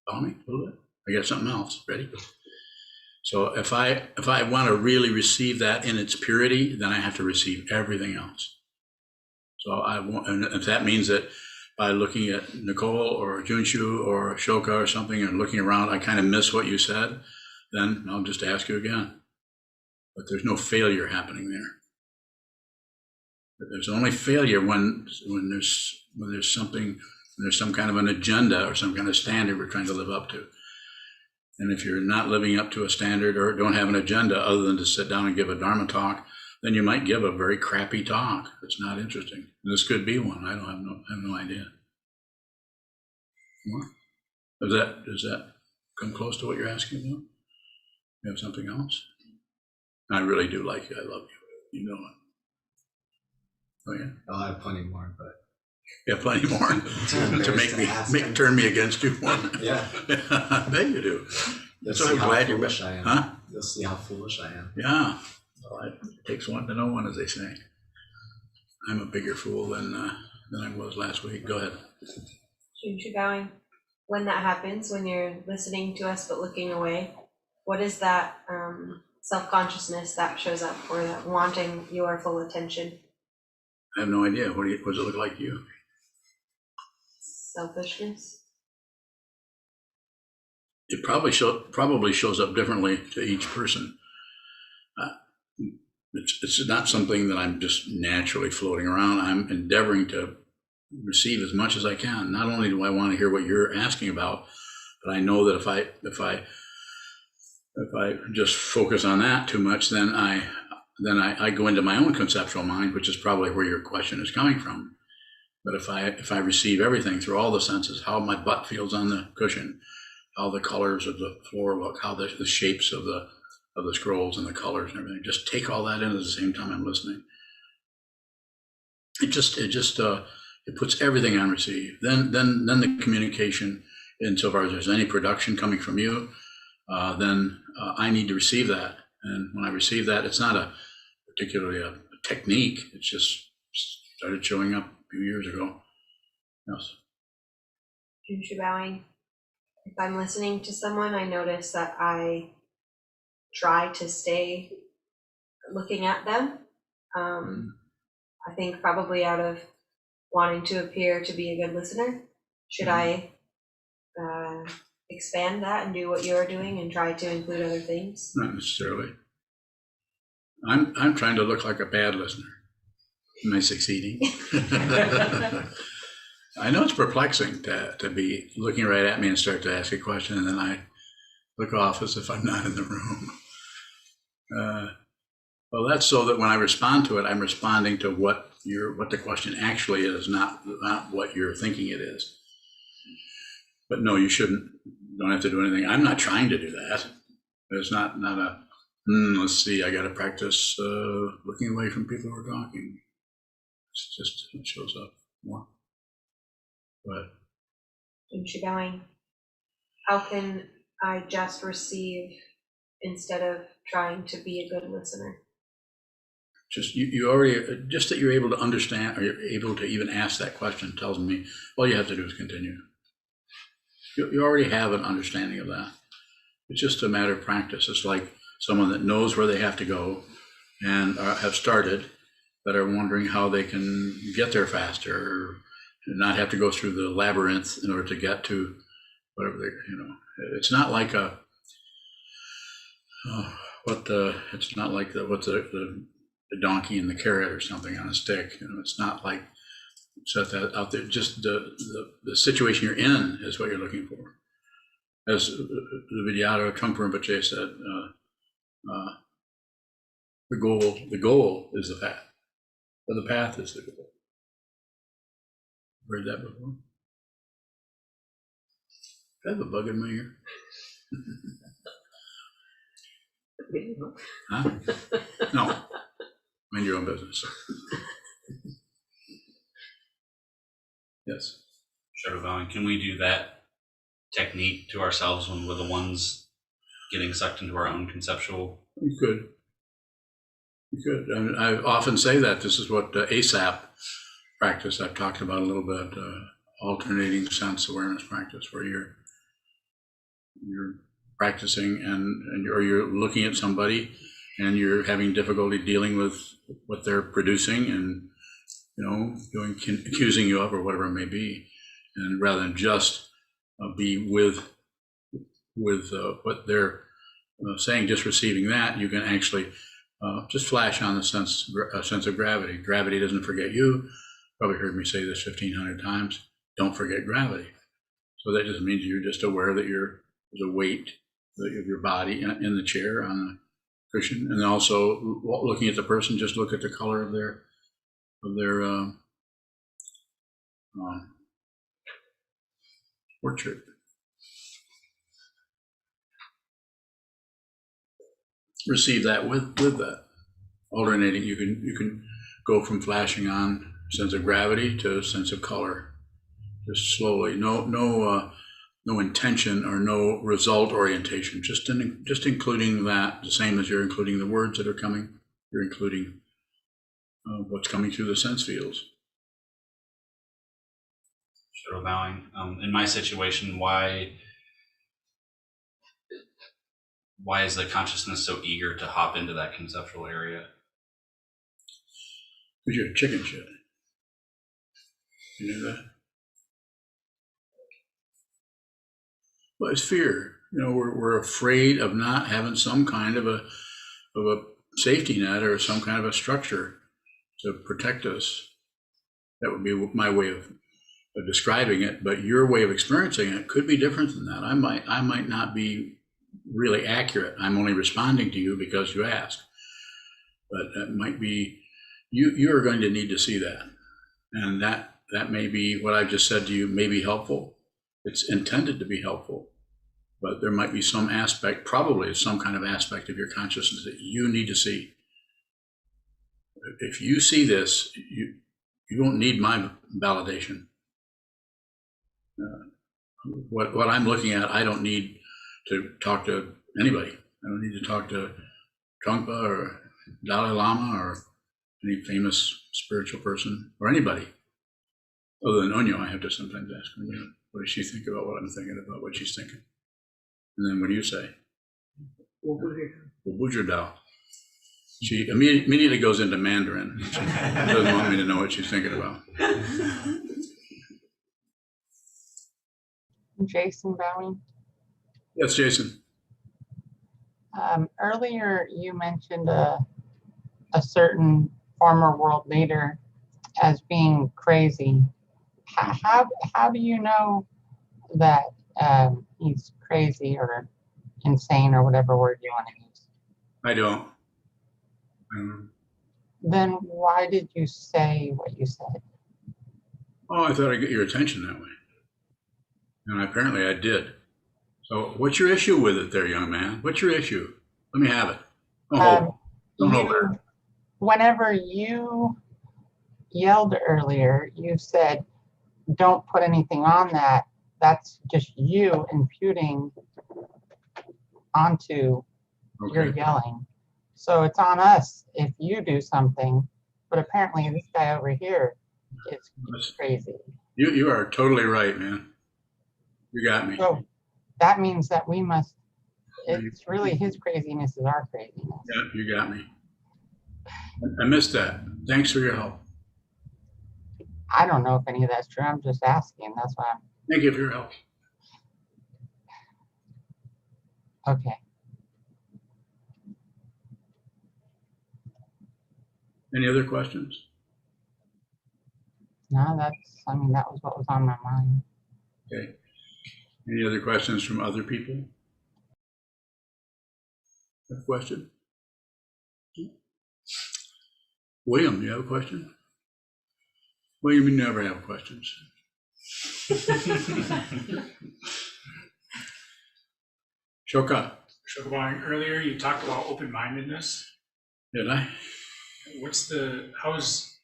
Follow me a little bit? I got something else. Ready? So if I want to really receive that in its purity, then I have to receive everything else. So I want, and if that means that by looking at Nicole or Junshu or Shoka or something and looking around, I kind of miss what you said, then I'll just ask you again. But there's no failure happening there. But there's only failure when there's some kind of an agenda or some kind of standard we're trying to live up to. And if you're not living up to a standard or don't have an agenda other than to sit down and give a Dharma talk, then you might give a very crappy talk. It's not interesting. And this could be one. I have no idea. What? Does that come close to what you're asking about? You have something else? I really do like you. I love you. You know it. Oh yeah. I'll have plenty more, but yeah, plenty more to turn me against you. Yeah. I bet you do. So I'm glad you're I am. Huh? You'll see how foolish I am. Yeah. Well, it takes one to know one, as they say. I'm a bigger fool than I was last week. Go ahead. Junshu Bowing, when that happens, when you're listening to us but looking away, what is that self-consciousness that shows up, or that wanting your full attention? I have no idea. What does it look like to you? Selfishness? It probably shows up differently to each person. It's not something that I'm just naturally floating around. I'm endeavoring to receive as much as I can. Not only do I want to hear what you're asking about, but I know that if I just focus on that too much, then I go into my own conceptual mind, which is probably where your question is coming from. But if I receive everything through all the senses, how my butt feels on the cushion, how the colors of the floor look, how the shapes of the scrolls and the colors and everything, just take all that in at the same time I'm listening. It puts everything on receive. Then the communication, insofar as there's any production coming from you, then I need to receive that. And when I receive that, it's not particularly a technique. It's just started showing up a few years ago. Yes. Junshu Bowing, if I'm listening to someone, I notice that I try to stay looking at them. I think probably out of wanting to appear to be a good listener. Should I expand that and do what you're doing and try to include other things? Not necessarily. I'm trying to look like a bad listener. Am I succeeding? I know it's perplexing to be looking right at me and start to ask a question, and then I look off as if I'm not in the room. Well, that's so that when I respond to it, I'm responding to what the question actually is, not what you're thinking it is. But no, you don't have to do anything. I'm not trying to do that. It's not a, let's see, I got to practice looking away from people who are talking. It's just, it shows up more. But Junshu Bowing, how can I just receive instead of trying to be a good listener? just you already, just that you're able to understand, or you're able to even ask that question tells me all you have to do is continue. You already have an understanding of that. It's just a matter of practice. It's like someone that knows where they have to go and have started, but are wondering how they can get there faster, or not have to go through the labyrinth in order to get to whatever they, it's not like it's not like the donkey and the carrot or something on a stick. It's not like set that out there. Just the situation you're in is what you're looking for. As the Vidyata Trungpa Rinpoche said, the goal is the path, or the path is the goal. Heard that before? I have a bug in my ear. Huh? No. Mind your own business. Yes. Shadow bowing. Can we do that technique to ourselves when we're the ones getting sucked into our own conceptual? You could. You could. And I often say that this is what ASAP practice I've talked about a little bit, alternating sense awareness practice, where you're practicing or you're looking at somebody and you're having difficulty dealing with what they're producing and accusing you of, or whatever it may be, and rather than just be with what they're saying, just receiving that, you can actually just flash on a sense of gravity. Gravity doesn't forget you. Probably heard me say this 1,500 times. Don't forget gravity. So that just means you're just aware that there's a weight of your body in the chair on the cushion, and also looking at the person, just look at the color of their portrait. Receive that with that. Alternating, you can go from flashing on sense of gravity to a sense of color, just slowly. No intention or no result orientation. Just including that, the same as you're including the words that are coming. You're including what's coming through the sense fields. Shadow bowing. In my situation, why is the consciousness so eager to hop into that conceptual area? Because you're a chicken shit. You know that? Well, it's fear. We're afraid of not having some kind of a safety net or some kind of a structure to protect us. That would be my way of describing it, but your way of experiencing it could be different than that. I might not be really accurate. I'm only responding to you because you asked. But that might be, you are going to need to see that. And that may be what I've just said to you may be helpful. It's intended to be helpful, but there might be some aspect, probably some kind of aspect of your consciousness that you need to see. If you see this, you don't need my validation. What I'm looking at, I don't need to talk to anybody. I don't need to talk to Trungpa or Dalai Lama or any famous spiritual person or anybody. Other than Onyo, I have to sometimes ask her, what does she think about what I'm thinking about what she's thinking? And then what do you say? Dao. She immediately goes into Mandarin. She doesn't want me to know what she's thinking about. Jason Bowing. Yes, Jason. Earlier, you mentioned a certain former world leader as being crazy. How do you know that he's crazy or insane or whatever word you want to use? I don't. Then why did you say what you said? Oh, I thought I'd get your attention that way. And apparently I did. So what's your issue with it there, young man? What's your issue? Let me have it. Don't hold back. Whenever you yelled earlier, you said, don't put anything on that. That's just you imputing onto your yelling. So it's on us if you do something, but apparently this guy over here is crazy. You are totally right, man. You got me. So that means that we must it's really his craziness is our craziness. Yeah, you got me. I missed that. Thanks for your help. I don't know if any of that's true. I'm just asking. That's why Thank you for your help. okay. Any other questions? No, that was what was on my mind. Okay. Any other questions from other people? A question? William, you have a question? William, you never have questions. Shoka, Shokubang, earlier you talked about open-mindedness. did I? How is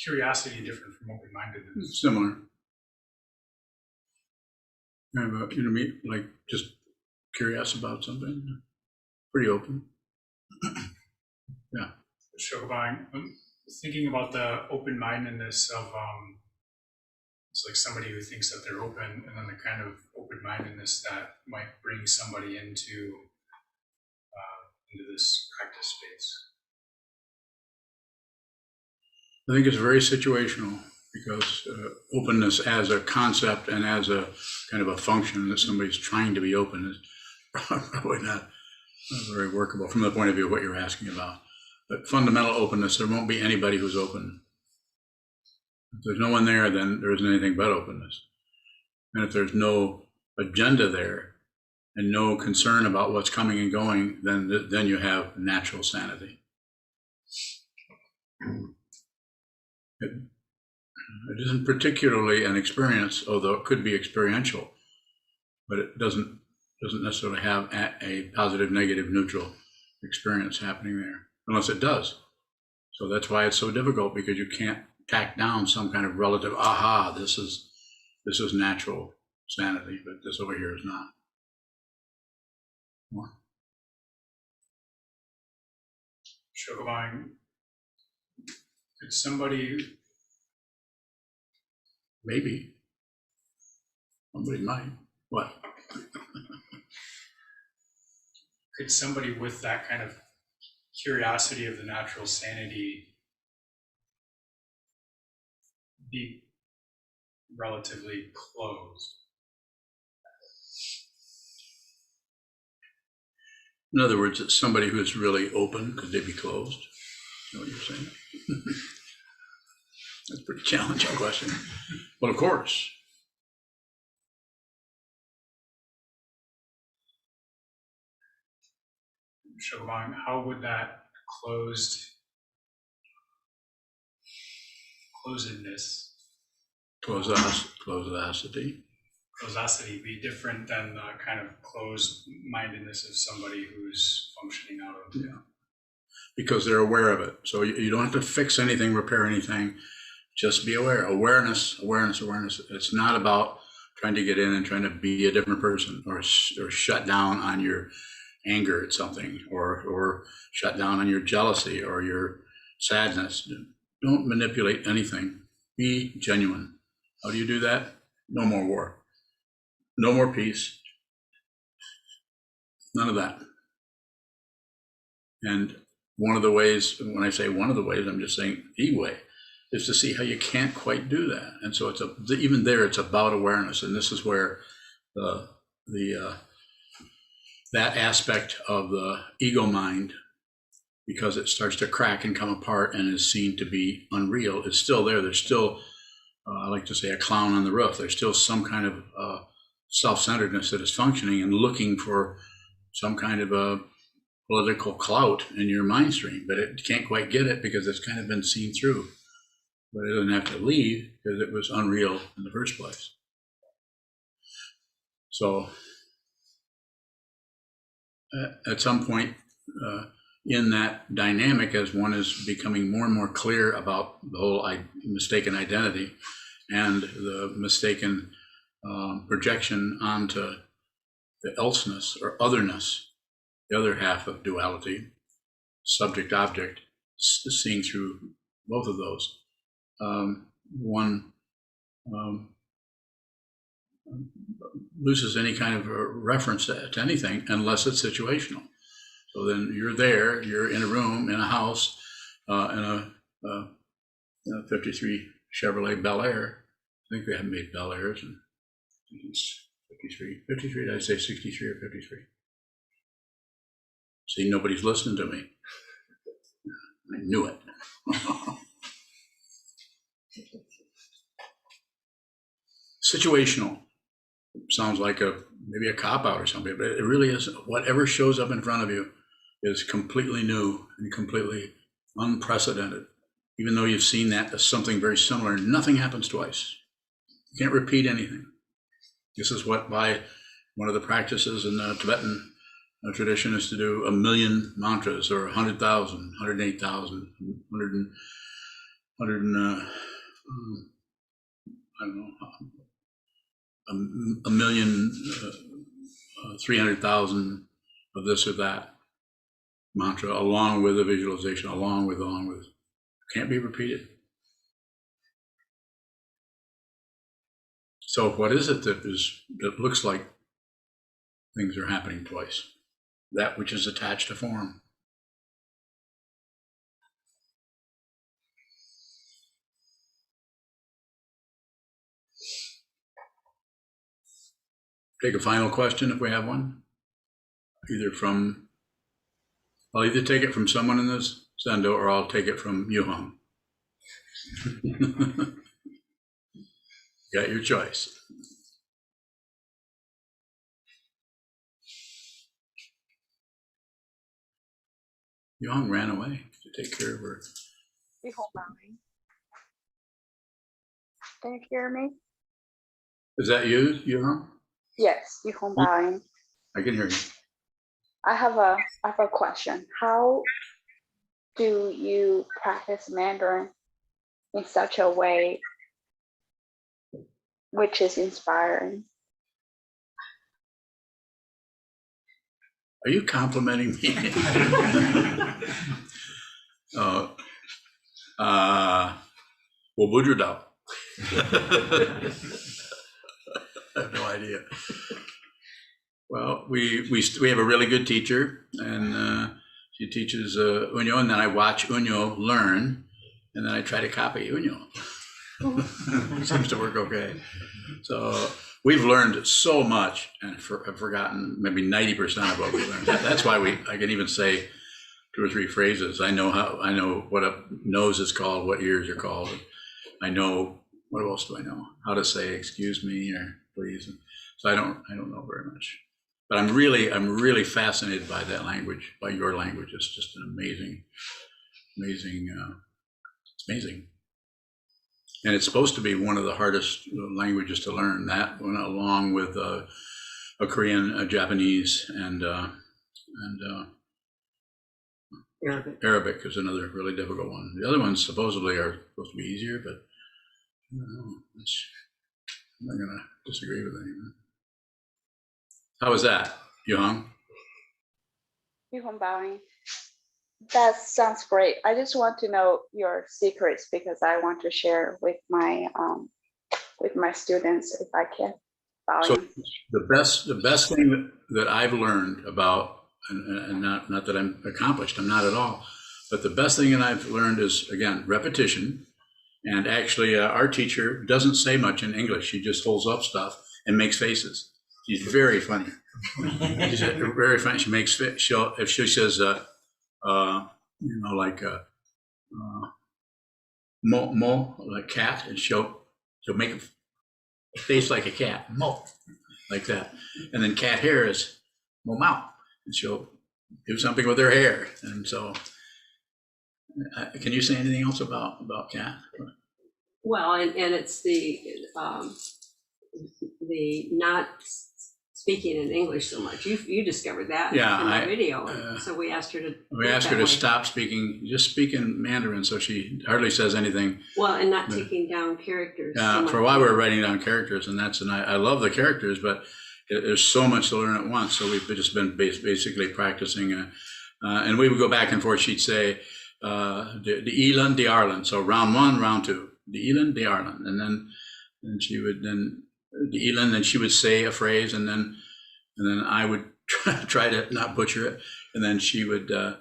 curiosity different from open-mindedness? It's similar. Kind of like just curious about something. Pretty open. Yeah. Shokubang, I'm thinking about the open-mindedness of it's like somebody who thinks that they're open, and then the kind of open-mindedness that might bring somebody into this practice space. I think it's very situational because openness as a concept and as a kind of a function that somebody's trying to be open is probably not very workable from the point of view of what you're asking about. But fundamental openness, there won't be anybody who's open. If there's no one there, then there isn't anything but openness. And if there's no agenda there and no concern about what's coming and going, then you have natural sanity. It isn't particularly an experience, although it could be experiential, but it doesn't necessarily have a positive, negative, neutral experience happening there, unless it does. So that's why it's so difficult, because you can't tack down some kind of relative, aha, this is natural sanity, but this over here is not. More. Shokubang, could somebody Maybe. Somebody might. What? Could somebody with that kind of curiosity of the natural sanity be relatively closed? In other words, it's somebody who's really open. Could they be closed? Is that what you're saying? That's a pretty challenging question. Well, of course. Shokubang, how would that closedness, Closacity. be different than the kind of closed-mindedness of somebody who's functioning out of? Yeah. Because they're aware of it. So you don't have to fix anything, repair anything. Just be aware. Awareness. It's not about trying to get in and trying to be a different person or shut down on your anger at something or shut down on your jealousy or your sadness. Don't manipulate anything. Be genuine. How do you do that? No more war. No more peace. None of that. And one of the ways, when I say one of the ways, I'm just saying the way, is to see how you can't quite do that. And so even there, it's about awareness. And this is where that aspect of the ego mind, because it starts to crack and come apart and is seen to be unreal, is still there. There's still, I like to say, a clown on the roof. There's still some kind of self-centeredness that is functioning and looking for some kind of a political clout in your mind stream, but it can't quite get it because it's kind of been seen through. But it doesn't have to leave because it was unreal in the first place. So at some point in that dynamic, as one is becoming more and more clear about the whole mistaken identity and the mistaken projection onto the elseness or otherness, the other half of duality, subject-object, seeing through both of those. loses any kind of a reference to anything unless it's situational. So then you're there, you're in a room, in a house, in a 53 Chevrolet Bel Air. I think they haven't made Bel Airs, and I think it's 53, did I say 63 or 53? See, nobody's listening to me. I knew it. Situational sounds like maybe a cop-out or something, but it really is. Whatever shows up in front of you is completely new and completely unprecedented. Even though you've seen that as something very similar, nothing happens twice. You can't repeat anything. This is why one of the practices in the Tibetan tradition is to do 1,000,000 mantras, or 100,000, 108,000, 300,000 of this or that mantra, along with a visualization, along with, can't be repeated. So what is it that looks like things are happening twice? That which is attached to form. Take a final question if we have one. I'll either take it from someone in this Zendo, or I'll take it from Yuhong. Got your choice. Yuhong ran away to take care of her. Can you hear me? Is that you, Yuhong? Yes, Bowing. I can hear you. I have a question. How do you practice Mandarin in such a way which is inspiring? Are you complimenting me? Well, Budradao. I have no idea. Well, we have a really good teacher, and she teaches Unyo, and then I watch Unyo learn, and then I try to copy Unyo. Seems to work okay. So we've learned so much, and have forgotten maybe 90% of what we learned. That's why I can even say 2 or 3 phrases. I know what a nose is called, what ears are called. I know, what else do I know? How to say excuse me or please. So I don't know very much. But I'm really fascinated by that language, by your language. It's just an amazing, it's amazing. And it's supposed to be one of the hardest languages to learn. That one, along with a Korean, a Japanese, and Arabic is another really difficult one. The other ones supposedly are supposed to be easier, but I don't know. I'm not going to disagree with anyone. How was that, Yuhong? Bowing. That sounds great. I just want to know your secrets because I want to share with my students if I can. So the best thing that I've learned about, and not that I'm accomplished, I'm not at all, but the best thing that I've learned is, again, repetition. And actually, our teacher doesn't say much in English. She just holds up stuff and makes faces. She's very funny. She's very funny. She makes if she says like mo, like cat, and she'll make a face like a cat, mo, like that. And then cat hair is mo mao, and she'll do something with her hair. And so, can you say anything else about cat? Well, and it's the not speaking in English so much. You discovered that in the video. So we asked her to. We asked her to stop speaking, just speak in Mandarin, so she hardly says anything. Well, and not taking down characters. For a while, we were writing down characters, and I love the characters, but there's so much to learn at once. So we've just been basically practicing, and we would go back and forth. She'd say, "the Elan, the Arlan." So round 1, round 2, the Elan, the Arlan, and she would then Elin, and she would say a phrase, and then I would try to not butcher it, and then she would, and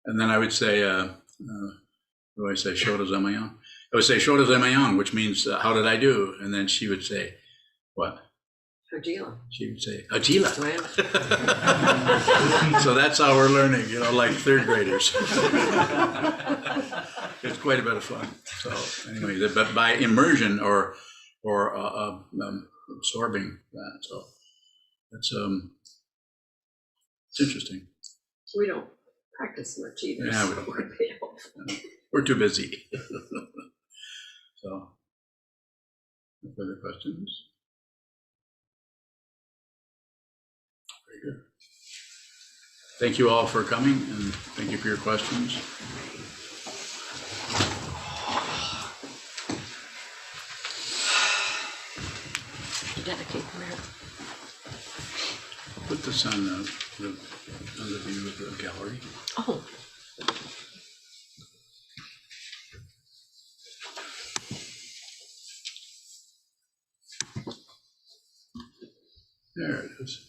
then I would say, what do I say? Shoda Zemayang. I would say Shoda Zemayang, which means how did I do? And then she would say, what? Agila. She would say, Agila. Well. So that's how we're learning, like third graders. It's quite a bit of fun. So anyway, but by immersion or absorbing that, so that's it's interesting. We don't practice much either. Yeah, we so don't. we're We're too busy. So, no further questions? Very good. Thank you all for coming, and thank you for your questions. Dedicate the merit. Put this on the view of the gallery. Oh. There it is.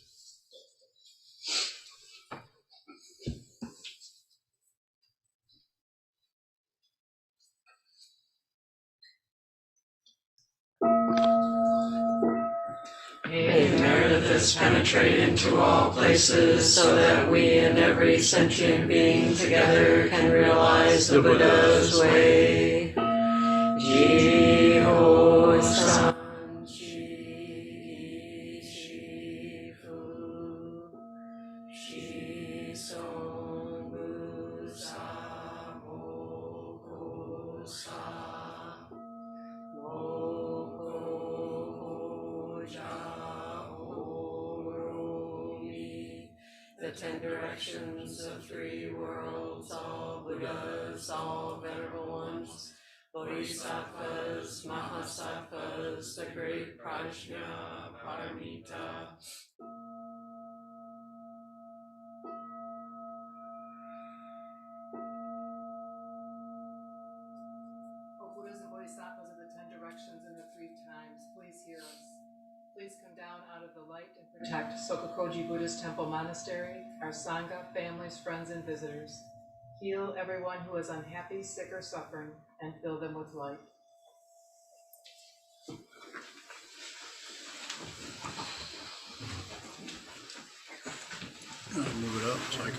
May the merit of this penetrate into all places, so that we and every sentient being together can realize the Buddha's way. Jiho san chi shi fu shi song bu sa mo ko sa mo ko ja o mi. The 10 directions of 3 worlds, all Buddhas, all venerable ones, Bodhisattvas, Mahasattvas, the great Prajna, Paramita. O Buddhas and Bodhisattvas of the 10 directions and the 3 times, please hear us. Please come down out of the light and protect Sokokoji Buddhist Temple Monastery, our Sangha, families, friends, and visitors. Heal everyone who is unhappy, sick, or suffering, and fill them with light. I'll move it up so I can